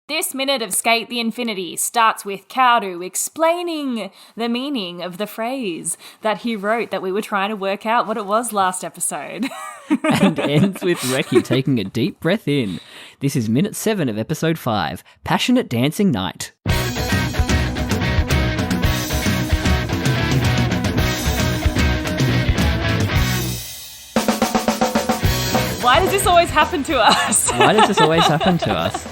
This minute of Skate the Infinity starts with Kaoru explaining the meaning of the phrase that he wrote that we were trying to work out what it was last episode. And ends with Reki taking a deep breath in. This is minute 7 of episode 5, Passionate Dancing Night. Why does this always happen to us? Why does this always happen to us?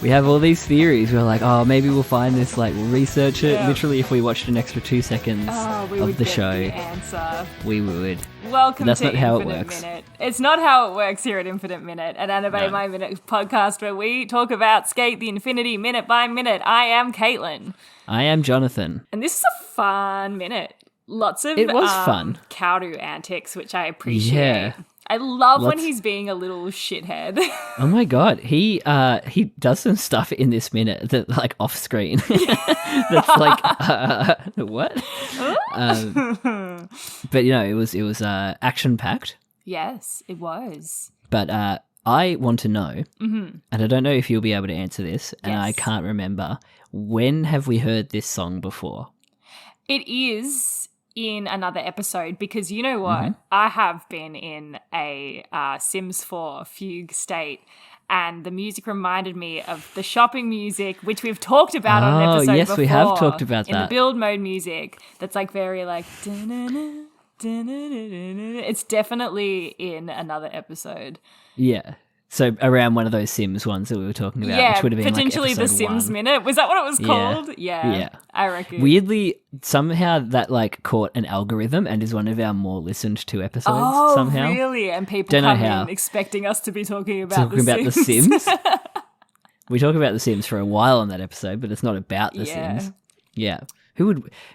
We have all these theories. We're like, oh, maybe we'll find this, like, we'll research it. Yeah. Literally, if we watched an extra 2 seconds of the show, the answer. We would. Welcome That's to not how Infinite it works. Minute. It's not how it works here at Infinite Minute, an Anime My Minute podcast where we talk about Skate the Infinity minute by minute. I am Caitlin. I am Jonathan. And this is a fun minute. Lots of it was fun. Kaoru antics, which I appreciate. Yeah. I love when he's being a little shithead. Oh my god, he does some stuff in this minute that, like, off screen. That's like what? But you know, it was action packed. Yes, it was. But I want to know, and I don't know if you'll be able to answer this, and I can't remember, when have we heard this song before? It is in another episode, because you know what? I have been in a Sims 4 fugue state, and the music reminded me of the shopping music, which we've talked about on an episode yes, before. we have talked about that. In the build mode music, that's like very like... dun-dun-dun, dun-dun-dun-dun-dun. It's definitely in another episode. Yeah. So around one of those Sims ones that we were talking about, which would have been potentially like the Sims 1. minute. Was that what it was called? Yeah. I reckon. Weirdly, somehow that like caught an algorithm and is one of our more listened to episodes somehow. Oh, really? And people Don't come know how. in expecting us to be talking about the Sims. We talk about the Sims for a while on that episode, but it's not about the Sims. Yeah. Who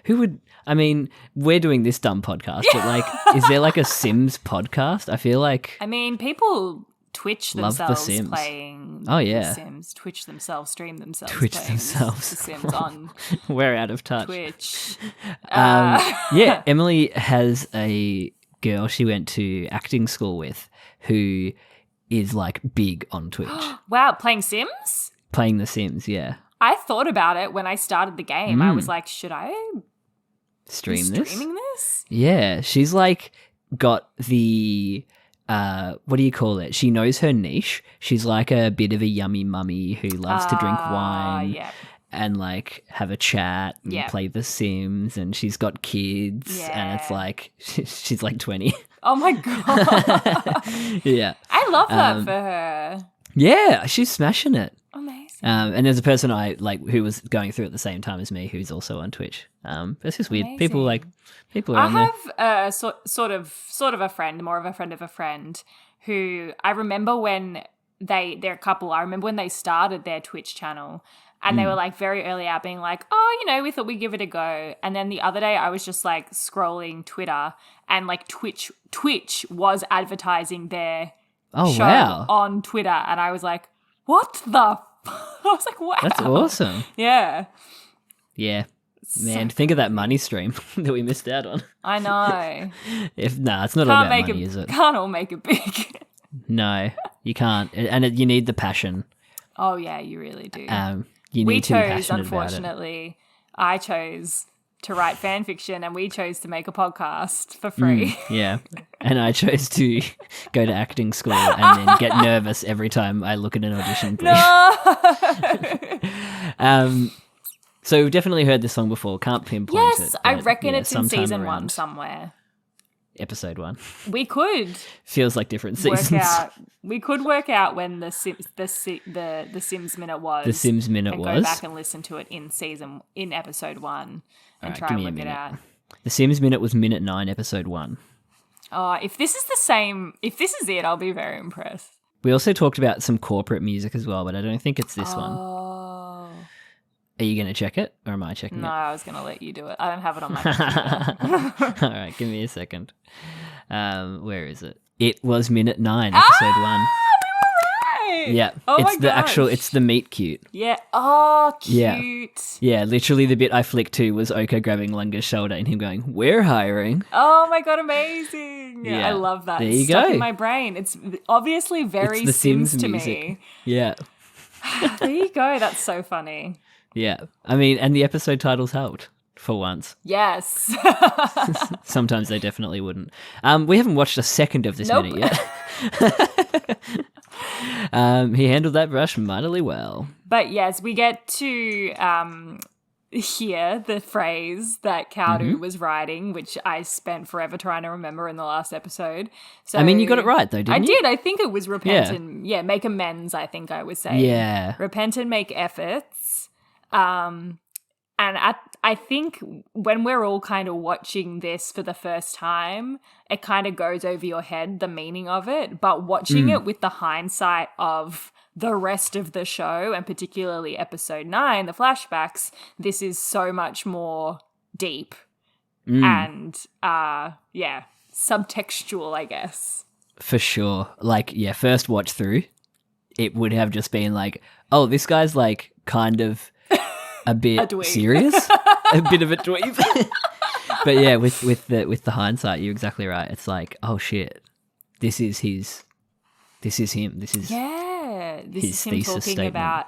would I mean, we're doing this dumb podcast, but like, is there like a Sims podcast? I feel like... I mean, people... Twitch themselves the Sims. Playing The Sims. Twitch themselves, stream themselves Twitch playing themselves. The Sims on We're out of touch. Twitch. Yeah, Emily has a girl she went to acting school with who is like big on Twitch. Wow, playing Sims? Playing The Sims, yeah. I thought about it when I started the game. I was like, should I streaming this? Yeah, she's like got the... what do you call it? She knows her niche. She's like a bit of a yummy mummy who loves to drink wine and like have a chat and play The Sims, and she's got kids and it's like she's like 20. Oh my god. Yeah. I love that for her. Yeah, she's smashing it. Amazing. And there's a person I like who was going through at the same time as me who's also on Twitch. It's just weird. People are on there. I have sort of a friend, more of a friend of a friend, who I remember when they're a couple. I remember when they started their Twitch channel, and they were like very early out being like, oh, you know, we thought we'd give it a go. And then the other day I was just like scrolling Twitter, and like Twitch was advertising their show on Twitter, and I was like, what the I was like, wow. That's awesome. Yeah. Yeah. Man, think of that money stream that we missed out on. I know. It's not all about money, is it? Can't all make it big. No, you can't. And you need the passion. Oh, yeah, you really do. You need to be passionate unfortunately, I chose to write fan fiction, and we chose to make a podcast for free. Yeah. And I chose to go to acting school and then get nervous every time I look at an audition brief. No! So we've definitely heard this song before. Can't pinpoint it. Yes, I reckon it's in season 1 somewhere. Episode 1. We could feels like different seasons. We could work out when the Sims minute was. The Sims minute and was. Go back and listen to it in episode 1 and try and work it out. The Sims minute was minute 9, episode 1. Oh, if this is it, I'll be very impressed. We also talked about some corporate music as well, but I don't think it's this one. Oh. Are you going to check it, or am I checking it? No, I was going to let you do it. I don't have it on my computer. All right, give me a second. Where is it? It was minute 9, episode 1. We were right. Yeah. Oh it's my gosh. it's the meet cute. Yeah. Oh, cute. Yeah, literally the bit I flicked to was Oka grabbing Lunga's shoulder and him going, "We're hiring." Oh my god, amazing. Yeah. I love that. There you Stuck go. in my brain. It's obviously very it's the Sims to music. me. Yeah. There you go. That's so funny. Yeah. I mean, and the episode titles helped for once. Yes. Sometimes they definitely wouldn't. We haven't watched a second of this minute yet. He handled that brush mightily well. But yes, we get to hear the phrase that Kaoru was writing, which I spent forever trying to remember in the last epised. So I mean, you got it right, though, didn't you? I did. I think it was repent and make amends, I think I was saying. Yeah. Repent and make efforts. And I think when we're all kind of watching this for the first time, it kind of goes over your head, the meaning of it. But watching it with the hindsight of the rest of the show, and particularly episode 9, the flashbacks, this is so much more deep and, subtextual, I guess. For sure. Like, yeah, first watch through, it would have just been like, oh, this guy's like kind of a bit serious, a bit of a dweeb. But yeah, with the hindsight, you're exactly right. It's like, oh shit, this is him. This is This is him talking statement. about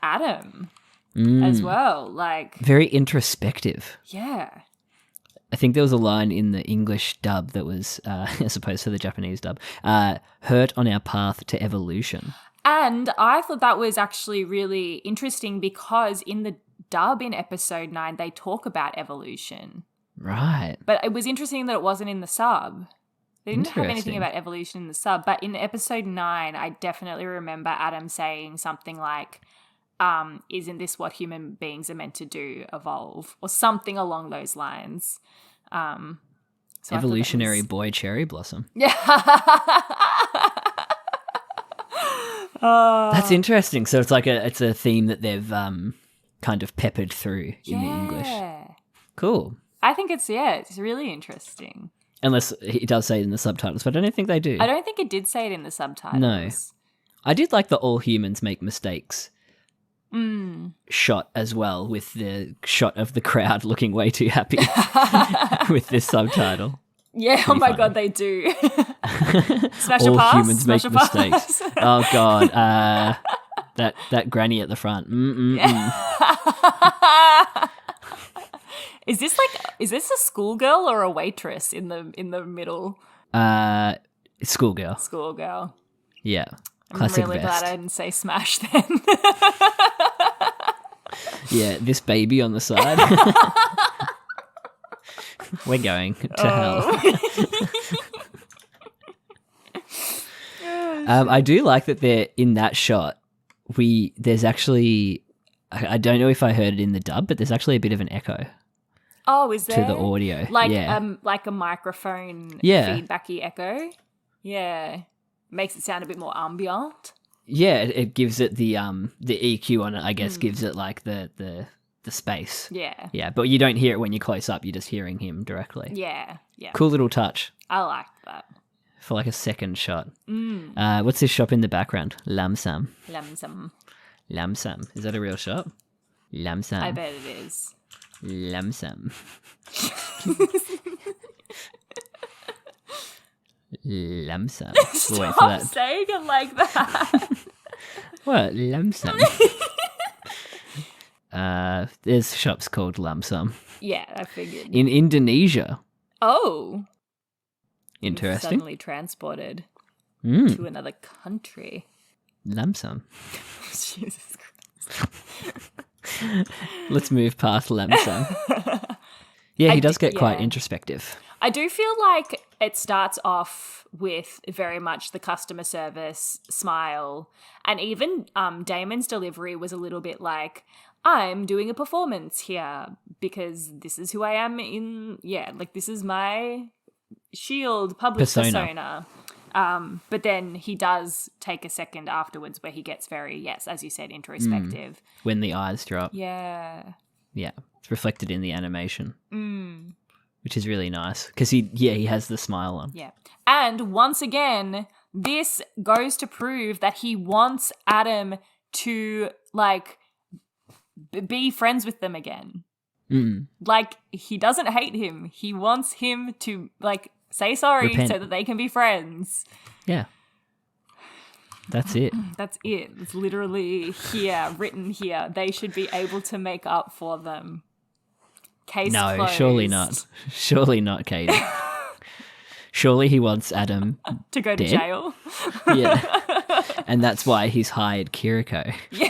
Adam as well. Like, very introspective. Yeah. I think there was a line in the English dub that was, as opposed to the Japanese dub, hurt on our path to evolution. And I thought that was actually really interesting because in the dub in episode 9, they talk about evolution. Right. But it was interesting that it wasn't in the sub. They didn't have anything about evolution in the sub. But in episode 9, I definitely remember Adam saying something like, isn't this what human beings are meant to do, evolve? Or something along those lines. So evolutionary boy cherry blossom. Yeah. That's interesting. So it's like it's a theme that they've kind of peppered through in the English. Cool. I think it's really interesting. Unless it does say it in the subtitles, but I don't think they do. I don't think it did say it in the subtitles. No. I did like the all humans make mistakes shot as well, with the shot of the crowd looking way too happy with this subtitle. Yeah, oh my God, they do. Smash all a pass. Humans make mistakes. Oh God, that granny at the front. Is this a schoolgirl or a waitress in the middle? Schoolgirl. Schoolgirl. Yeah. I'm Classic really vest. glad I didn't say smash then. Yeah, this baby on the side. We're going to hell. I do like that they're in that shot. There's actually, I don't know if I heard it in the dub, but there's actually a bit of an echo. Oh, is there? To the audio. Like a microphone feedbacky echo. Yeah. Makes it sound a bit more ambient. Yeah, it gives it the EQ on it, I guess, gives it like the space. Yeah. Yeah, but you don't hear it when you're close up, you're just hearing him directly. Yeah, yeah. Cool little touch. I like that. For like a second shot. What's this shop in the background? Lamsam. Lamsam. Lamsam. Is that a real shop? Lamsam. I bet it is. Lamsam. Lamsam. We'll wait for that. Stop saying it like that. What? Lamsam. There's shops called Lamsam. Yeah, I figured. In Indonesia. Oh. Interesting. Suddenly transported to another country. Lamsam. Jesus Christ. Let's move past Lamsam. Yeah, he does get quite introspective. I do feel like it starts off with very much the customer service smile, and even Damon's delivery was a little bit like, I'm doing a performance here because this is who I am this is my shield public persona. But then he does take a second afterwards where he gets very, yes, as you said, introspective. When the eyes drop. Yeah. Yeah, it's reflected in the animation. Which is really nice because he has the smile on. Yeah. And once again, this goes to prove that he wants Adam to be friends with them again. Like, he doesn't hate him. He wants him to say sorry so that they can be friends. Yeah. That's it. That's it. It's literally here, written here. They should be able to make up for them. Case closed. Surely not. Surely not, Kaity. Surely he wants Adam to go to dead? jail. Yeah. And that's why he's hired Kiriko. Yeah.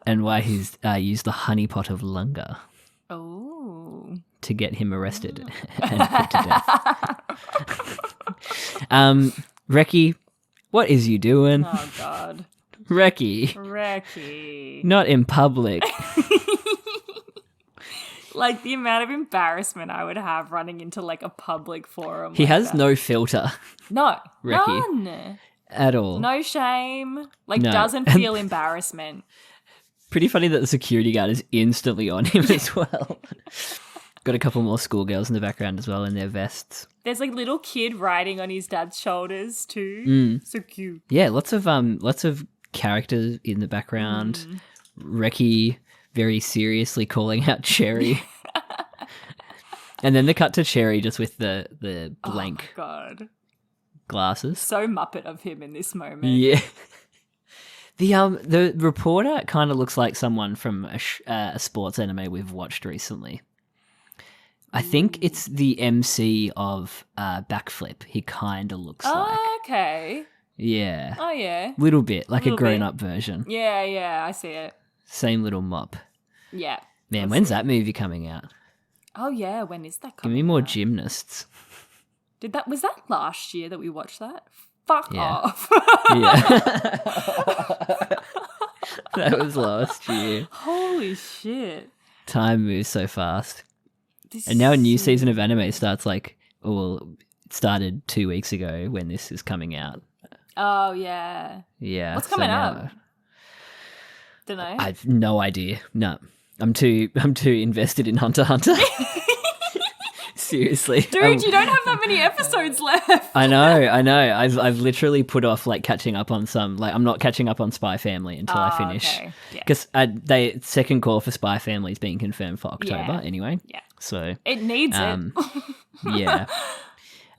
And why he's used the honeypot of Lunga. Oh. To get him arrested and put to death. Reki, what is you doing? Oh, God. Reki. Not in public. Like, the amount of embarrassment I would have running into, like, a public forum. He has no filter. No. Reki. None. At all. No shame. Like, No. doesn't feel embarrassment. Pretty funny that the security guard is instantly on him as well. Got a couple more schoolgirls in the background as well in their vests. There's, like, little kid riding on his dad's shoulders, too. So cute. Yeah, lots of characters in the background. Reki very seriously calling out Cherry. And then the cut to Cherry just with the blank glasses. So Muppet of him in this moment. Yeah. The reporter kind of looks like someone from a sports anime we've watched recently. I think it's the MC of Backflip. He kind of looks like. Okay. Yeah. Oh, yeah. Little bit, like a grown-up version. Yeah, I see it. Same little mop. Yeah. Man, when's that movie coming out? Oh, yeah, when is that Give coming me more out? gymnasts. Was that last year that we watched that? Fuck off. Yeah. That was last year. Holy shit. Time moves so fast. And now a new season of anime starts it started 2 weeks ago when this is coming out. Oh, yeah. Yeah. What's coming up? Don't know. I've no idea. No. I'm too invested in Hunter x Hunter. Seriously. Dude, you don't have that many episodes left. I know. I've literally put off like catching up on some. Like I'm not catching up on Spy Family until I finish. Because second call for Spy Family is being confirmed for October anyway. Yeah. So it needs it. Yeah.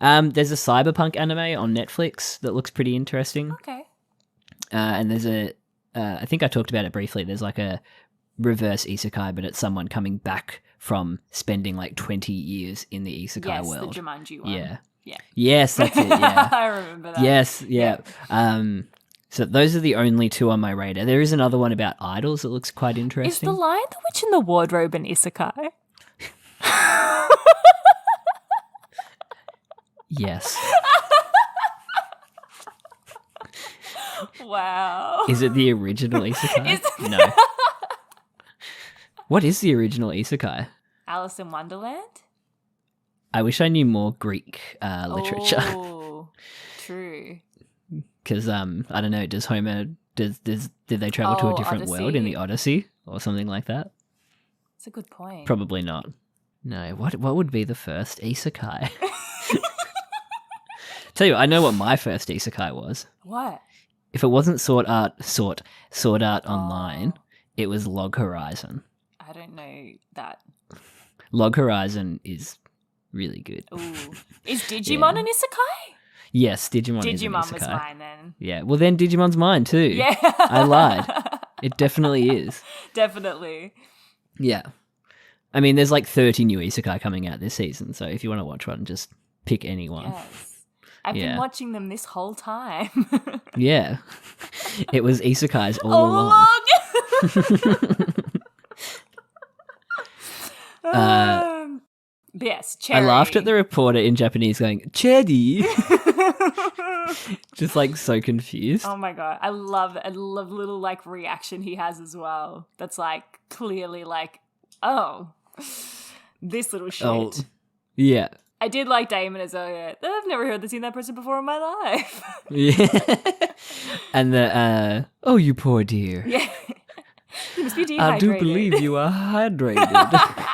There's a cyberpunk anime on Netflix that looks pretty interesting. Okay. And there's I think I talked about it briefly. There's like a reverse isekai, but it's someone coming back from spending like 20 years in the isekai world. Yes, the Jumanji one. Yeah. Yeah. Yes, that's it, yeah. I remember that. Yes, yeah. So those are the only two on my radar. There is another one about idols that looks quite interesting. Is The Lion, the Witch, and the Wardrobe an isekai? Yes. Wow. Is it the original isekai? No. What is the original isekai? Alice in Wonderland? I wish I knew more Greek literature. Oh, true. Because I don't know. Does Homer did they travel to a different world in the Odyssey or something like that? That's a good point. Probably not. No. What would be the first isekai? Tell you what, I know what my first isekai was. What? If it wasn't Sword Art Online, it was Log Horizon. I don't know that. Log Horizon is really good. Ooh. Is Digimon an isekai? Yes, Digimon is an isekai. Was mine then. Yeah, well then Digimon's mine too. Yeah. I lied. It definitely is. Definitely. Yeah. I mean, there's like 30 new isekai coming out this season, so if you want to watch one, just pick any one. Yes. I've been watching them this whole time. Yeah. It was isekais all along. Yes, Cherry. I laughed at the reporter in Japanese going, Cherry. Just like so confused. Oh my God. I love little like reaction he has as well. That's like clearly like, oh, this little shit. Oh, yeah. I did like Damon as well. Yeah. I've never seen that person before in my life. Yeah. And the, oh, you poor dear. Yeah. You must be dehydrated. I do believe you are hydrated.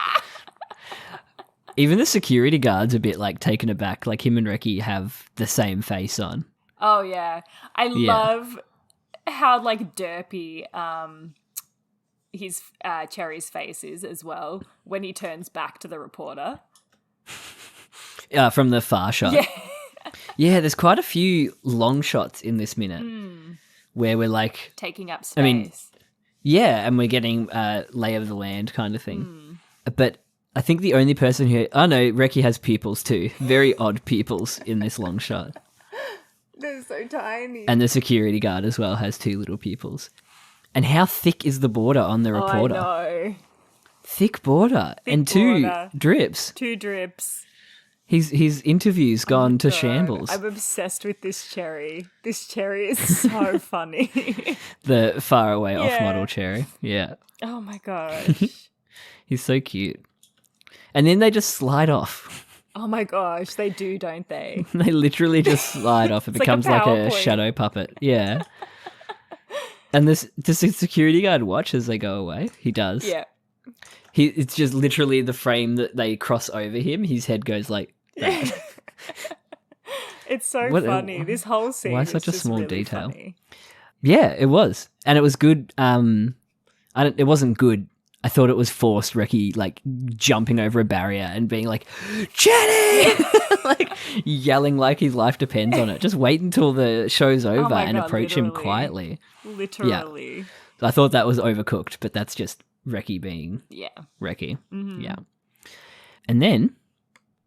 Even the security guard's a bit like taken aback. Like him and Reki have the same face on. Oh yeah. I love how like derpy his Cherry's face is as well when he turns back to the reporter. From the far shot. Yeah. Yeah, there's quite a few long shots in this minute where we're like taking up space. I mean, yeah, and we're getting lay of the land kind of thing. But I think the only person who... Oh, no, Reki has pupils too. Very odd pupils in this long shot. They're so tiny. And the security guard as well has 2 little pupils. And how thick is the border on the reporter? I know. Thick border. And 2 border. drips. 2 drips. His interview's gone to shambles. I'm obsessed with this cherry. This cherry is so funny. The far away off-model cherry. Yeah. Oh, my gosh. He's so cute. And then they just slide off. Oh my gosh, they do, don't they? They literally just slide off. It becomes like a shadow puppet. Yeah. And does the security guard watch as they go away? He does. Yeah. It's just literally the frame that they cross over him. His head goes like that. It's so funny. This whole scene why is such a just small really detail? Funny. Yeah, it was. And it was good. It wasn't good. I thought it was forced, Reki, like, jumping over a barrier and being like, Jenny! Like, yelling like his life depends on it. Just wait until the show's over and approach him quietly. Literally. Yeah. I thought that was overcooked, but that's just Reki being Reki. Mm-hmm. Yeah. And then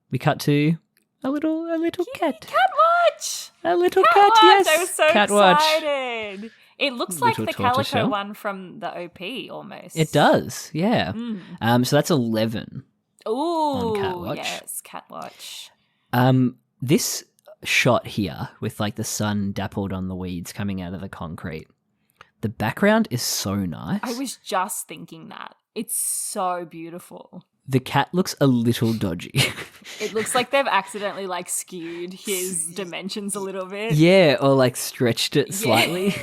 we cut to a little cat. Cat watch! A little cat, yes. I was so cat excited. Watch. It looks like Little the tortoise calico shell. one from the OP almost. It does, yeah. So that's 11. Ooh, on Cat Watch. Yes, Cat Watch. This shot here with like the sun dappled on the weeds coming out of the concrete, the background is so nice. I was just thinking that. It's so beautiful. The cat looks a little dodgy. It looks like they've accidentally like skewed his dimensions a little bit. Yeah, or like stretched it slightly,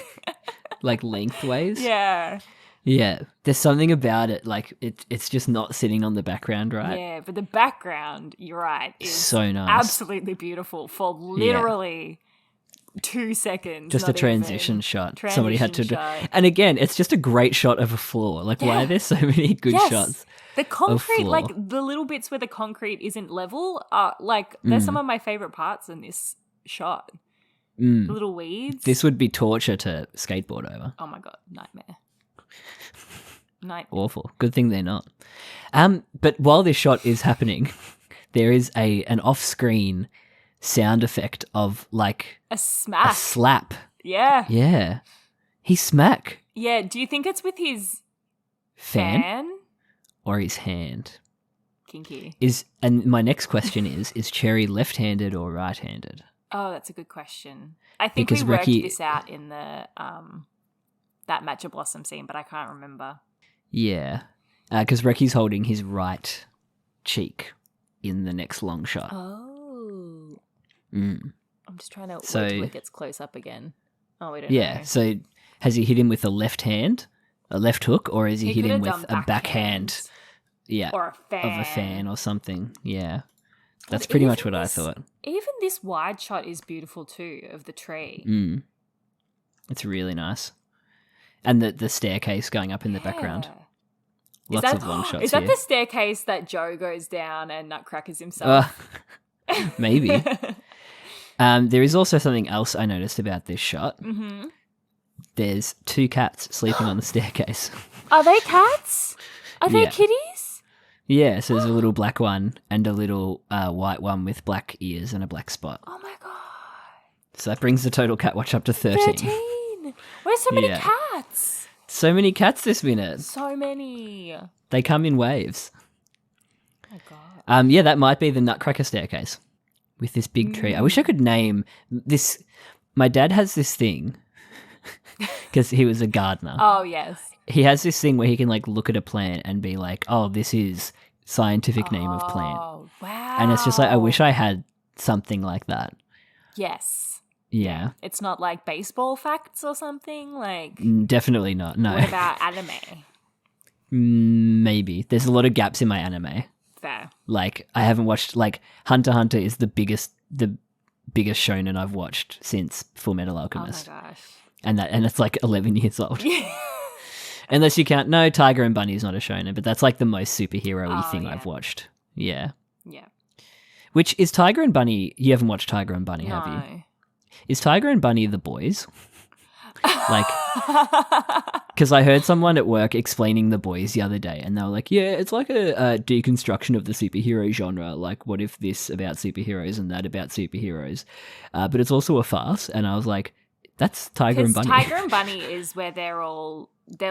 like lengthways. Yeah. Yeah, there's something about it, like it's just not sitting on the background right. Yeah, but the background, you're right, is so nice. Absolutely beautiful for literally 2 seconds. Just a transition shot. Somebody had to do. Shot. And again, it's just a great shot of a floor. Like, why are there so many good shots? The concrete, like the little bits where the concrete isn't level, are like they're some of my favorite parts in this shot. The little weeds. This would be torture to skateboard over. Oh my god, nightmare. Awful. Good thing they're not. But while this shot is happening, there is an off-screen sound effect of like a smack. A slap. Yeah. Yeah. He smack. Yeah. Do you think it's with his fan? Or his hand? Kinky. And my next question is Cherry left-handed or right-handed? Oh, that's a good question. I think we worked this out in the that Matcha Blossom scene, but I can't remember. Yeah. Because Reki's holding his right cheek in the next long shot. Oh. I'm just trying to wait till it gets close up again. Oh, we don't know. Yeah, so has he hit him with a left hand, a left hook, or has he hit him with a backhand? Yeah. Or a fan. Of a fan or something. Yeah. That's pretty much what I thought. Even this wide shot is beautiful too, of the tree. It's really nice. And the staircase going up in the background. Lots of long shots. Is that the staircase that Joe goes down and nutcrackers himself? Maybe. There is also something else I noticed about this shot. Mm-hmm. There's 2 cats sleeping on the staircase. Are they cats? Are they kitties? Yeah, so there's a little black one and a little white one with black ears and a black spot. Oh my god. So that brings the total cat watch up to 13. 13! Where's so many cats? So many cats this minute. So many. They come in waves. Oh my god. Yeah, that might be the Nutcracker staircase with this big tree. I wish I could name this. My dad has this thing because he was a gardener. Oh, yes. He has this thing where he can like look at a plant and be like, oh, this is scientific name of plant. Oh, wow. And it's just like, I wish I had something like that. Yes. Yeah. It's not like baseball facts or something? Like, definitely not, no. What about anime? Maybe. There's a lot of gaps in my anime. Fair. Like, I haven't watched, like, Hunter x Hunter is the biggest shonen I've watched since Full Metal Alchemist. Oh my gosh. And it's like 11 years old. Unless you count, no, Tiger and Bunny is not a shonen, but that's like the most superhero-y thing I've watched. Yeah. Yeah. Which is Tiger and Bunny. You haven't watched Tiger and Bunny, have you? Is Tiger and Bunny the boys? Like, because I heard someone at work explaining the boys the other day, and they were like, yeah, it's like a deconstruction of the superhero genre. Like, what if this about superheroes and that about superheroes? But it's also a farce. And I was like, that's Tiger and Bunny. Tiger and Bunny is where they're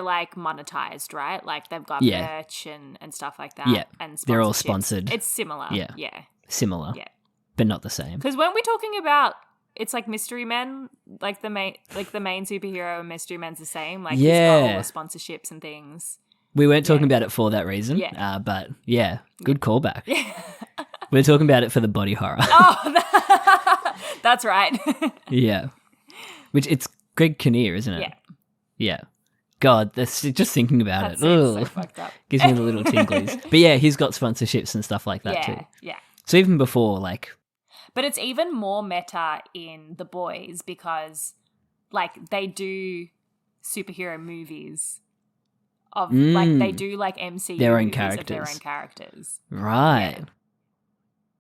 like monetized, right? Like they've got merch and stuff like that. Yeah, and they're all sponsored. It's similar. Yeah. Similar. Yeah. But not the same. Because weren't we talking about it's like Mystery Men, like the main superhero and Mystery Men's the same? Like he's got all the sponsorships and things. We weren't talking about it for that reason. Yeah. But yeah, good callback. Yeah. We're talking about it for the body horror. Oh, that's right. Yeah. Which it's Greg Kinnear, isn't it? Yeah. Yeah. God, that's just thinking about it. So fucked up. Gives me the little tinglies. But yeah, he's got sponsorships and stuff like that too. Yeah. So even before, like... But it's even more meta in The Boys because, like, they do superhero movies of, like, they do, like, MCU their own movies characters. Of their own characters. Right. Yeah.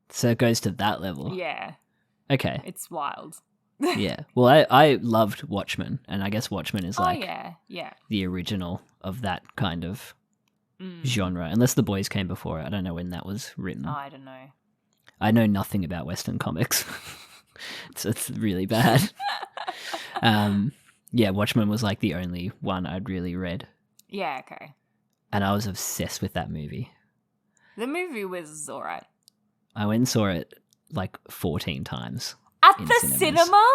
So it goes to that level. Yeah. Okay. It's wild. Yeah. Well, I loved Watchmen, and I guess Watchmen is like the original of that kind of genre. Unless The Boys came before it. I don't know when that was written. Oh, I don't know. I know nothing about Western comics. it's really bad. Yeah, Watchmen was like the only one I'd really read. Yeah, okay. And I was obsessed with that movie. The movie was all right. I went and saw it like 14 times. At the cinema?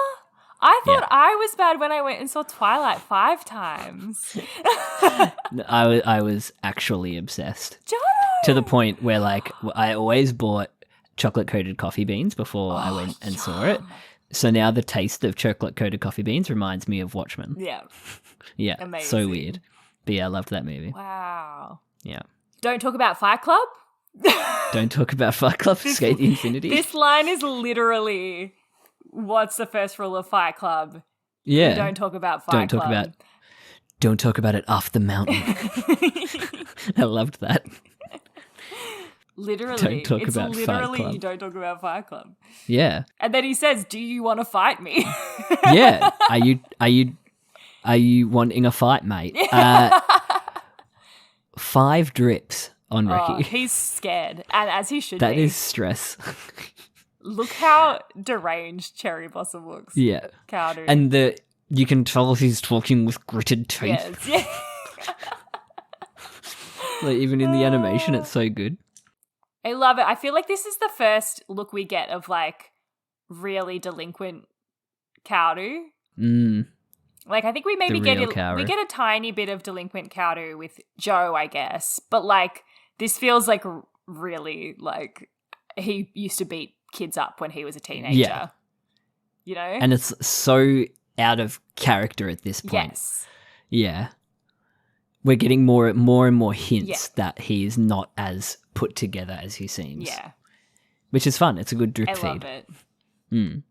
I thought I was bad when I went and saw Twilight 5 times. I was actually obsessed. Jono! To the point where like I always bought chocolate-coated coffee beans before I went and saw it. So now the taste of chocolate-coated coffee beans reminds me of Watchmen. Yeah. Yeah, amazing. So weird. But yeah, I loved that movie. Wow. Yeah. Don't talk about Fight Club? Don't talk about Fight Club, Skate the Infinity. This line is literally, what's the first rule of Fight Club? Yeah. Don't talk about Fight Club. Don't talk about it off the mountain. I loved that. Literally. Don't talk it's about literally Fight Club. You don't talk about Fight Club. Yeah. And then he says, do you want to fight me? Yeah. Are you wanting a fight, mate? 5 drips on Ricky. Oh, he's scared. And as he should be. That is stress. Look how deranged Cherry Blossom looks. Yeah. Kaoru. And you can tell he's talking with gritted teeth. Yes. Yeah. Like even in the animation, it's so good. I love it. I feel like this is the first look we get of like really delinquent Kaoru. Like I think we maybe get a tiny bit of delinquent Kaoru with Joe, I guess. But like this feels like really like he used to beat kids up when he was a teenager. Yeah. You know? And it's so out of character at this point. Yes. Yeah. We're getting more and more hints that he is not as put together as he seems. Yeah. Which is fun. It's a good drip I feed. love it.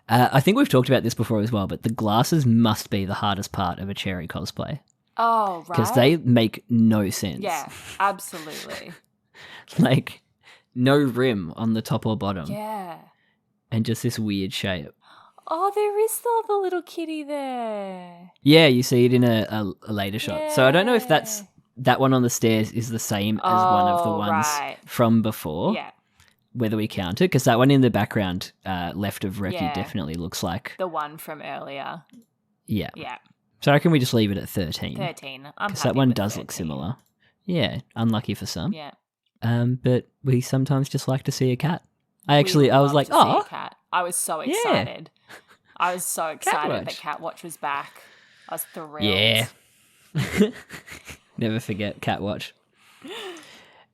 I think we've talked about this before as well, but the glasses must be the hardest part of a Cherry cosplay. Oh, right. Because they make no sense. Yeah, absolutely. Like, no rim on the top or bottom. Yeah. And just this weird shape. Oh, there is still the little kitty there. Yeah, you see it in a later shot. Yeah. So I don't know if that one on the stairs is the same as one of the ones from before. Yeah. Whether we count it, because that one in the background left of Reki definitely looks like the one from earlier. Yeah. Yeah. So I reckon we just leave it at 13. 13. Because that one does look similar. Yeah. Unlucky for some. Yeah. But we sometimes just like to see a cat. I was like, oh. Cat. I was so excited. Yeah. I was so excited that Catwatch was back. I was thrilled. Yeah. Never forget Catwatch.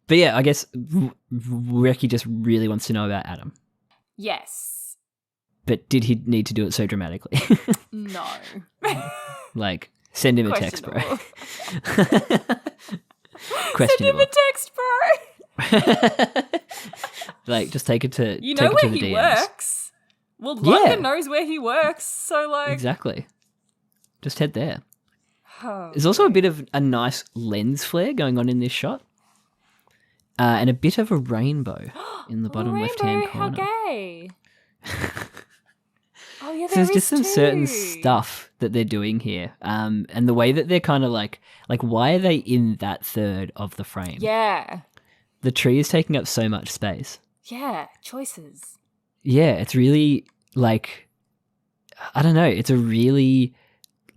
But yeah, I guess Reki just really wants to know about Adam. Yes. But did he need to do it so dramatically? No. Like, send him a text, bro. Send him a text, bro. Like, just take it to you know take where it to the he DMs. works. Well, London knows where he works, so like exactly. Just head there. Oh, There's also a bit of a nice lens flare going on in this shot. And a bit of a rainbow in the bottom left-hand corner. How gay. Oh, yeah, So there's just some too. certain stuff that they're doing here. And the way that they're kind of like why are they in that third of the frame? Yeah. The tree is taking up so much space. Yeah, choices. Yeah, it's really like, I don't know, it's a really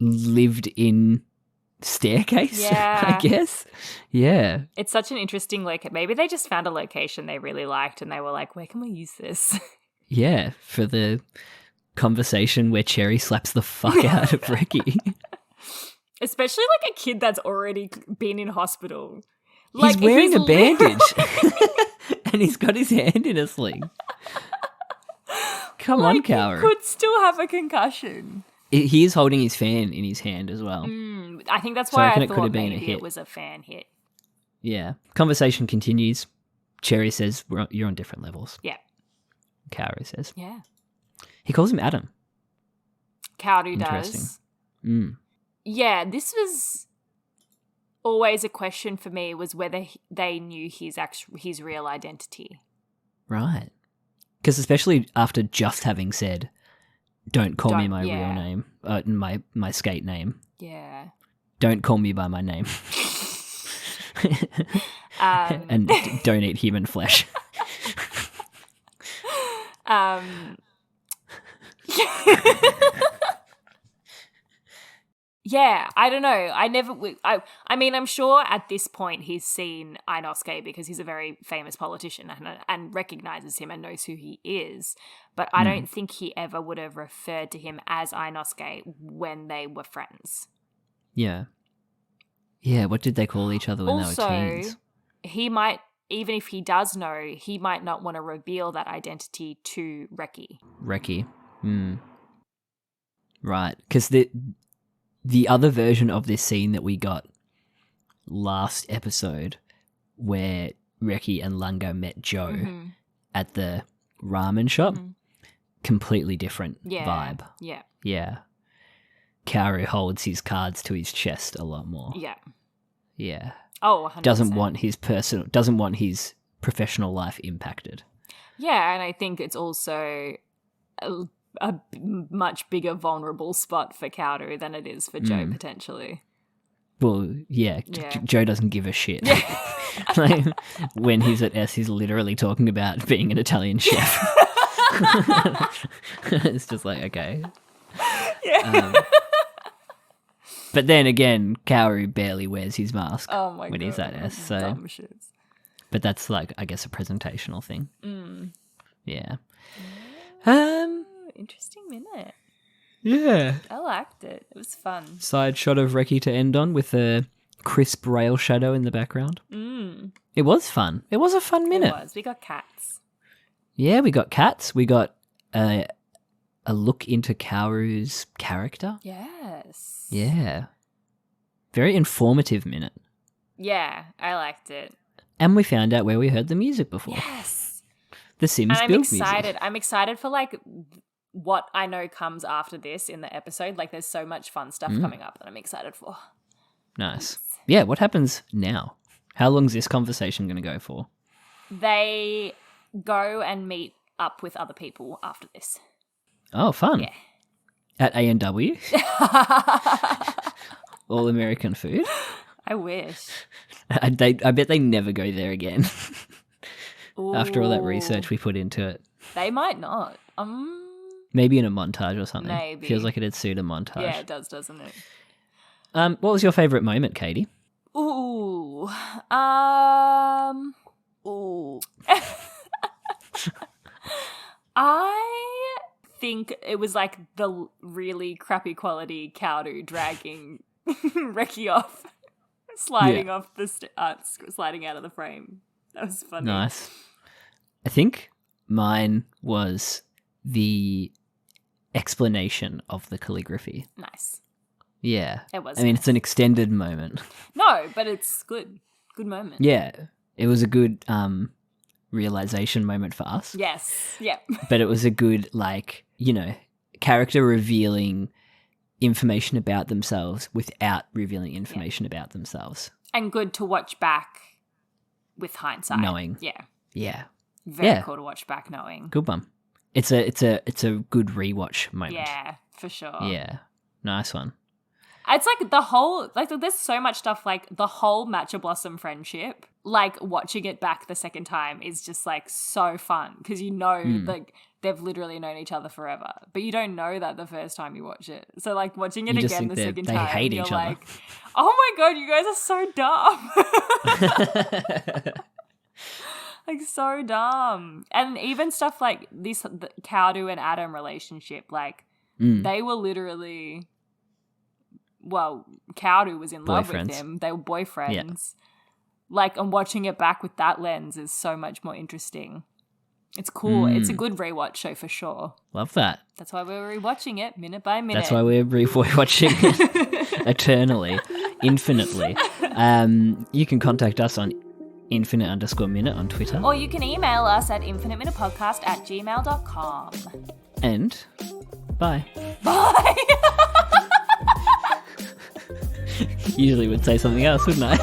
lived in staircase, I guess. Yeah. It's such an interesting maybe they just found a location they really liked and they were like, where can we use this? Yeah, for the conversation where Cherry slaps the fuck out of Reki. Especially like a kid that's already been in hospital. He's wearing a bandage and he's got his hand in a sling. Come on, Kaoru. He could still have a concussion. He is holding his fan in his hand as well. I think that's why I thought been maybe it was a fan hit. Yeah. Conversation continues. Cherry says, you're on different levels. Yeah. Kaoru says. Yeah. He calls him Adam. Kaoru does. Yeah, this was always a question for me, was whether they knew his real identity. Right. Because especially after just having said, don't call me my real name, my Sk8 name. Yeah. Don't call me by my name. And don't eat human flesh. Yeah, I don't know. I mean, I'm sure at this point he's seen Inosuke because he's a very famous politician and recognizes him and knows who he is. But I don't think he ever would have referred to him as Inosuke when they were friends. Yeah. Yeah, what did they call each other when they were teens? He might, even if he does know, he might not want to reveal that identity to Reki. Reki. Right, because the other version of this scene that we got last episode where Reki and Lungo met Joe at the ramen shop, completely different vibe. Yeah. Yeah. Kaoru holds his cards to his chest a lot more. Yeah. Yeah. Oh, 100%. Doesn't want his professional life impacted. Yeah, and I think it's also a much bigger vulnerable spot for Kaoru than it is for Joe, potentially. Well, yeah. Joe doesn't give a shit. Like, when he's at S, he's literally talking about being an Italian chef. It's just like, okay. Yeah. But then again, Kaoru barely wears his mask when he's at S. So. Dumb shits. But that's like, I guess, a presentational thing. Yeah. Interesting minute. Yeah. I liked it. It was fun. Side shot of Reki to end on with a crisp rail shadow in the background. It was fun. It was a fun minute. It was. We got cats. Yeah, we got cats. We got a look into Kaoru's character. Yes. Yeah. Very informative minute. Yeah, I liked it. And we found out where we heard the music before. Yes. The Sims and build excited. music. I'm excited for like what I know comes after this in the episode. Like there's so much fun stuff coming up that I'm excited for. Nice. Yeah, what happens now? How long's this conversation going to go for? They go and meet up with other people after this. Oh, fun. Yeah. At A&W? All American food? I wish. I bet they never go there again. Ooh. After all that research we put into it. They might not. Maybe in a montage or something. Maybe. Feels like it'd suit a montage. Yeah, it does, doesn't it? What was your favourite moment, Kaity? Ooh. I think it was like the really crappy quality Kaoru dragging Reki off, sliding off the sliding out of the frame. That was funny. Nice. I think mine was the explanation of the calligraphy. Nice. Yeah. It was. I mean, it's an extended moment. No, but it's good. Good moment. Yeah. It was a good realization moment for us. Yes. Yep. But it was a good, like, character revealing information about themselves without revealing information about themselves. And good to watch back with hindsight. Knowing. Yeah. Yeah. Very cool to watch back knowing. Good one. It's a good rewatch moment. Yeah, for sure. Yeah. Nice one. It's like the whole, like there's so much stuff, like the whole Matcha Blossom friendship, like watching it back the second time is just like so fun because you know like they've literally known each other forever, but you don't know that the first time you watch it. So like watching it again the second time, hate you're each like, oh my God, you guys are so dumb. Like so dumb. And even stuff like this, the Kaoru and Adam relationship, like they were literally... Well, Kaoru was in love with him. They were boyfriends. Yeah. Like, and watching it back with that lens is so much more interesting. It's cool. It's a good rewatch show for sure. Love that. That's why we're rewatching it minute by minute. That's why we're rewatching it eternally, infinitely. You can contact us on infinite_minute on Twitter. Or you can email us at infiniteminutepodcast@gmail.com. And bye. Bye. Usually would say something else, wouldn't I?